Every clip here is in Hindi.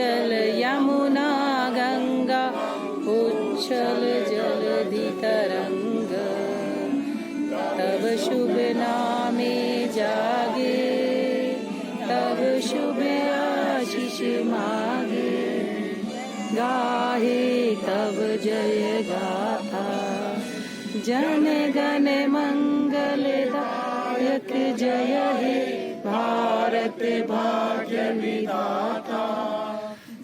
उच्छल यमुना गंगा उच्छल जलधि तरंग। तब शुभ नामे जागे तब शुभ आशीष मागे। गाहे तब जय गाथा जन गण मंगलदायक। जय हे भारत भाग्य विधाता।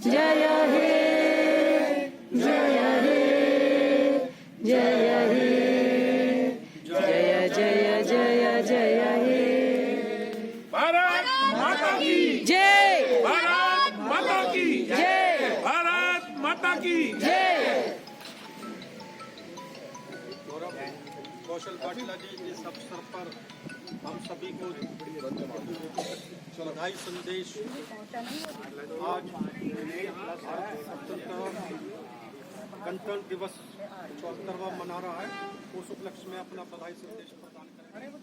जय हे जय हे जय हे जय जय जय जय हे। भारत माता की जय भारत माता की जय भारत माता की जय। कौशल पाटिला जी, इस अवसर पर हम सभी को बधाई संदेश। आज गणतंत्र दिवस 74वां मना रहा है, उस उपलक्ष्य में अपना बधाई संदेश प्रदान करेंगे।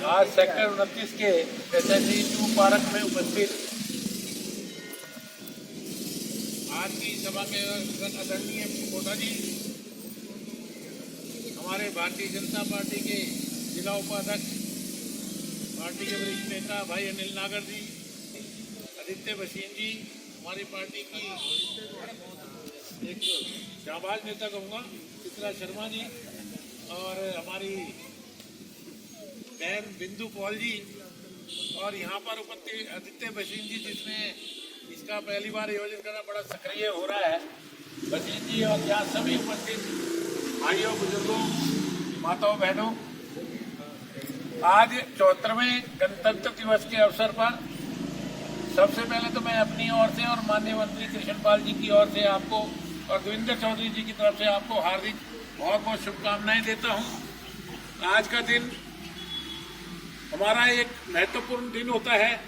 आज सेक्टर 29 के SSC 2 पार्क में उपस्थित आज की सभा के आदरणीय कोटा जी, हमारे भारतीय जनता पार्टी के जिला उपाध्यक्ष, पार्टी के वरिष्ठ नेता भाई अनिल नागर जी, आदित्य भसीन जी, हमारी पार्टी की एक जाबाज नेता कहूँगा चित्रा शर्मा जी, और हमारी बहन बिंदु पॉल जी, और यहाँ पर उपस्थित आदित्य भसीन जी, जिसने इसका पहली बार आयोजन करना बड़ा सक्रिय हो रहा है, भसीन जी, और यहाँ सभी उपस्थित भाइयों, बुजुर्गों, माताओं, बहनों, आज 74वें गणतंत्र दिवस के अवसर पर सबसे पहले तो मैं अपनी ओर से और माननीय मंत्री कृष्णपाल जी की ओर से आपको और देवेंद्र चौधरी जी की तरफ से आपको हार्दिक बहुत बहुत शुभकामनाएं देता हूं। आज का दिन हमारा एक महत्वपूर्ण दिन होता है,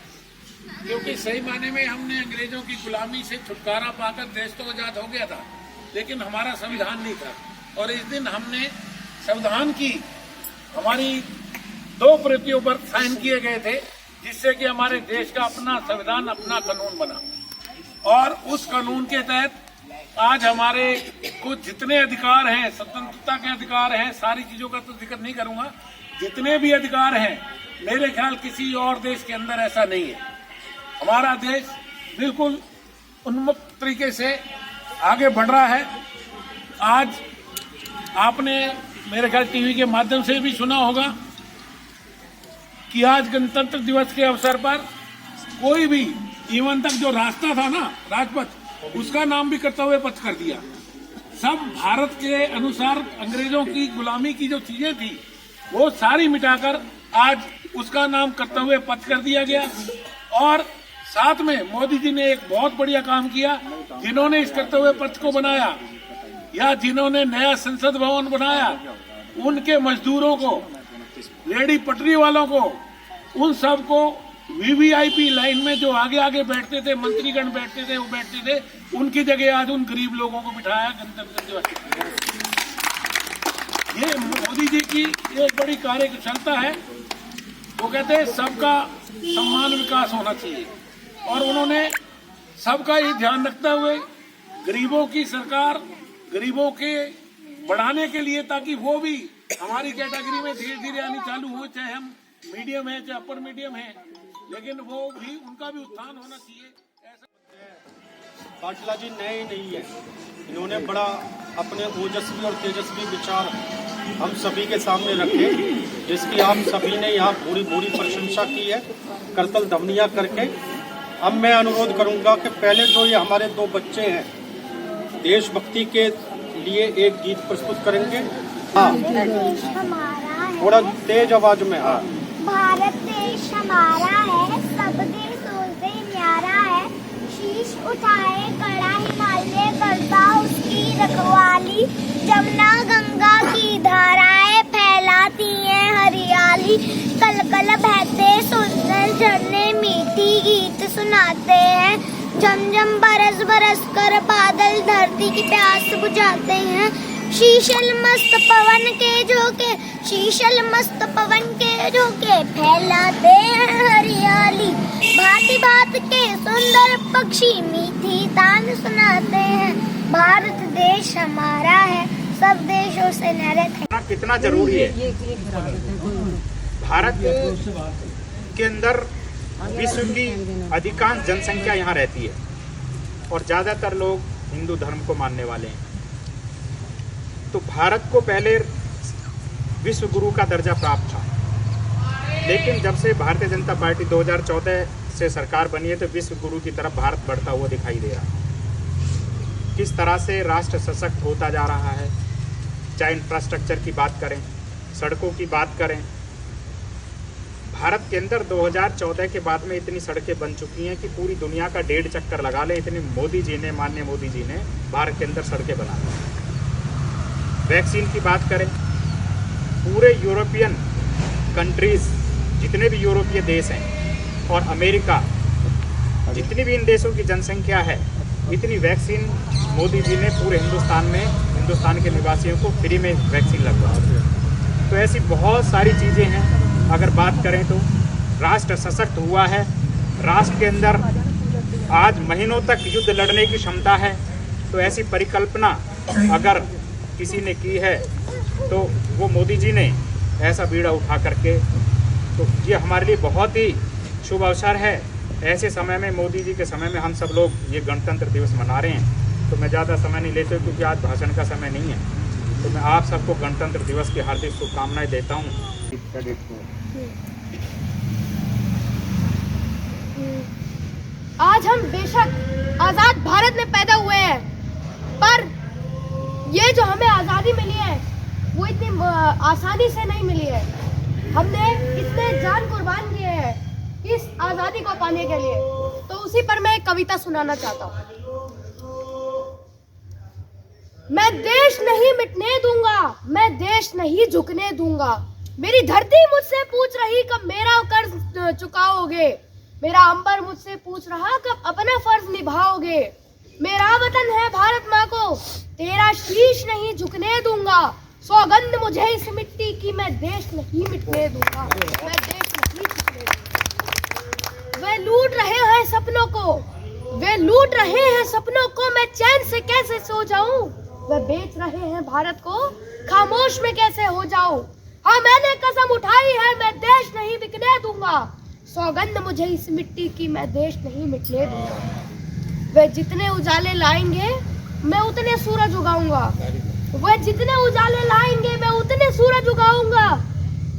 क्योंकि सही मायने में हमने अंग्रेजों की गुलामी से छुटकारा पाकर देश तो आजाद हो गया था, लेकिन हमारा संविधान नहीं था। और इस दिन हमने संविधान की हमारी 2 प्रतियों पर साइन किए गए थे, जिससे कि हमारे देश का अपना संविधान, अपना कानून बना। और उस कानून के तहत आज हमारे कुछ जितने अधिकार हैं, स्वतंत्रता के अधिकार हैं, सारी चीजों का तो जिक्र नहीं करूंगा, जितने भी अधिकार हैं, मेरे ख्याल किसी और देश के अंदर ऐसा नहीं है। हमारा देश बिल्कुल उन्मुक्त तरीके से आगे बढ़ रहा है। आज आपने मेरे ख्याल टीवी के माध्यम से भी सुना होगा कि आज गणतंत्र दिवस के अवसर पर कोई भी इवन तक जो रास्ता था ना, राजपथ, उसका नाम भी कर्तव्य पथ कर दिया। सब भारत के अनुसार अंग्रेजों की गुलामी की जो चीजें थी वो सारी मिटाकर आज उसका नाम कर्तव्य पथ कर दिया गया। और साथ में मोदी जी ने एक बहुत बढ़िया काम किया, जिन्होंने इस कर्तव्य पथ को बनाया या जिन्होंने नया संसद भवन बनाया, उनके मजदूरों को, रेहड़ी पटरी वालों को, उन सब को वीवीआईपी लाइन में जो आगे आगे बैठते थे, मंत्रीगण बैठते थे, वो बैठते थे, उनकी जगह आज उन गरीब लोगों को बिठाया गणतंत्र दिवस। ये मोदी जी की एक बड़ी कार्यकुशलता है। वो कहते हैं सबका सम्मान विकास होना चाहिए, और उन्होंने सबका ही ध्यान रखते हुए गरीबों की सरकार, गरीबों के बढ़ाने के लिए, ताकि वो भी हमारी कैटेगरी में धीरे धीरे आनी चालू हो, चाहे हम मीडियम है चाहे अपर मीडियम है, लेकिन वो भी, उनका भी उत्थान होना चाहिए। पाटिला जी नए नहीं है, इन्होंने बड़ा अपने ओजस्वी और तेजस्वी विचार हम सभी के सामने रखे, जिसकी आप सभी ने यहाँ पूरी पूरी प्रशंसा की है, करतल ध्वनियाँ करके। अब मैं अनुरोध करूँगा कि पहले जो ये हमारे दो बच्चे हैं, देशभक्ति के लिए एक गीत प्रस्तुत करेंगे। हाँ, थोड़ा तेज आवाज में। हाँ। भारत देश हमारा है, सब देशों से न्यारा है, शीश उठाए कड़ा हिमालय करता उसकी रखवाली, जमुना गंगा की धाराएं फैलाती हैं हरियाली, कल कल बहते सुंदर झरने मीठी गीत सुनाते हैं, झम झम बरस बरस कर बादल धरती की प्यास बुझाते हैं, शीशल मस्त पवन के झोंके, शीशल मस्त पवन के झोंके फैलाते हैं हरियाली, भांति भांति के सुंदर पक्षी मीठी तान सुनाते हैं, भारत देश हमारा है, सब देशों से न्यारे थे। कितना जरूरी है। भारत के अंदर विश्व की अधिकांश जनसंख्या यहाँ रहती है, और ज्यादातर लोग हिंदू धर्म को मानने वाले हैं। तो भारत को पहले विश्व गुरु का दर्जा प्राप्त था, लेकिन जब से भारतीय जनता पार्टी 2014 से सरकार बनी है, तो विश्व गुरु की तरफ भारत बढ़ता हुआ दिखाई दे रहा है। किस तरह से राष्ट्र सशक्त होता जा रहा है, चाहे इंफ्रास्ट्रक्चर की बात करें, सड़कों की बात करें। भारत के अंदर 2014 के बाद में इतनी सड़कें बन चुकी हैं कि पूरी दुनिया का 1.5 चक्कर लगा ले, इतनी मोदी जी ने, माननीय मोदी जी ने भारत के अंदर सड़कें बना दी। वैक्सीन की बात करें, पूरे यूरोपियन कंट्रीज, जितने भी यूरोपीय देश हैं और अमेरिका, जितनी भी इन देशों की जनसंख्या है, इतनी वैक्सीन मोदी जी ने पूरे हिंदुस्तान में, हिंदुस्तान के निवासियों को फ्री में वैक्सीन लगवाई। तो ऐसी बहुत सारी चीज़ें हैं। अगर बात करें तो राष्ट्र सशक्त हुआ है, राष्ट्र के अंदर आज महीनों तक युद्ध लड़ने की क्षमता है। तो ऐसी परिकल्पना अगर किसी ने की है तो वो मोदी जी ने ऐसा बीड़ा उठा करके, तो ये हमारे लिए बहुत ही शुभ अवसर है। ऐसे समय में, मोदी जी के समय में हम सब लोग ये गणतंत्र दिवस मना रहे हैं। तो मैं ज़्यादा समय नहीं लेता क्योंकि आज भाषण का समय नहीं है। तो मैं आप सबको गणतंत्र दिवस की हार्दिक शुभकामनाएं देता हूँ। आज हम बेशक आजाद भारत में पैदा हुए हैं, पर ये जो हमें आज़ादी मिली है वो इतनी आसानी से नहीं मिली है। हमने इतने जान कुर्बान किए हैं इस आज़ादी को पाने के लिए। तो उसी पर मैं एक कविता सुनाना चाहता हूँ। मैं देश नहीं मिटने दूंगा, मैं देश नहीं झुकने दूंगा, मेरी धरती मुझसे पूछ रही कब मेरा कर्ज चुकाओगे, मेरा अंबर मुझसे पूछ रहा कब अपना फर्ज निभाओगे, मेरा वतन है भारत माँ को तेरा शीश नहीं झुकने दूंगा, सौगंध मुझे इस मिट्टी की मैं देश नहीं मिटने दूंगा, मैं देश नहीं झुकने दूंगा। वे लूट रहे हैं सपनों को, वे लूट रहे हैं सपनों को, मैं चैन से कैसे सो जाऊं, वे बेच रहे हैं भारत को, खामोश में कैसे हो जाऊं। हाँ, मैंने कसम उठाई है मैं देश नहीं बिकने दूंगा, सौगंध मुझे इस मिट्टी की मैं देश नहीं मिटने दूंगा। वे जितने उजाले लाएंगे मैं उतने सूरज उगाऊंगा, वे जितने उजाले लाएंगे मैं उतने सूरज उगाऊंगा,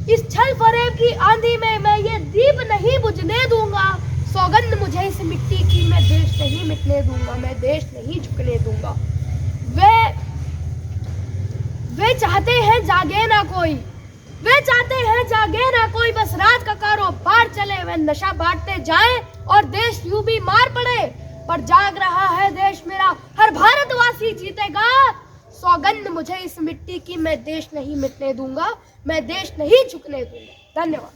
इस छल फरेब की आंधी में मैं ये दीप नहीं बुझने दूंगा, सौगंध मुझे इस मिट्टी की मैं देश नहीं मिटने दूंगा, मैं देश नहीं झुकने दूंगा। वे चाहते हैं जागे ना कोई, वे चाहते हैं जागे ना कोई, बस रात का कारोबार चले, वे नशा बांटते जाएं और देश यूं भी मार पड़े, पर जाग रहा है देश मेरा, हर भारतवासी जीतेगा, सौगंध मुझे इस मिट्टी की मैं देश नहीं मिटने दूंगा, मैं देश नहीं झुकने दूंगा। धन्यवाद।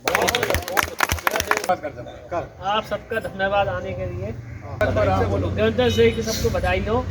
कर आप सबका धन्यवाद आने के लिए। गणतंत्र डे की सबको बधाई हो।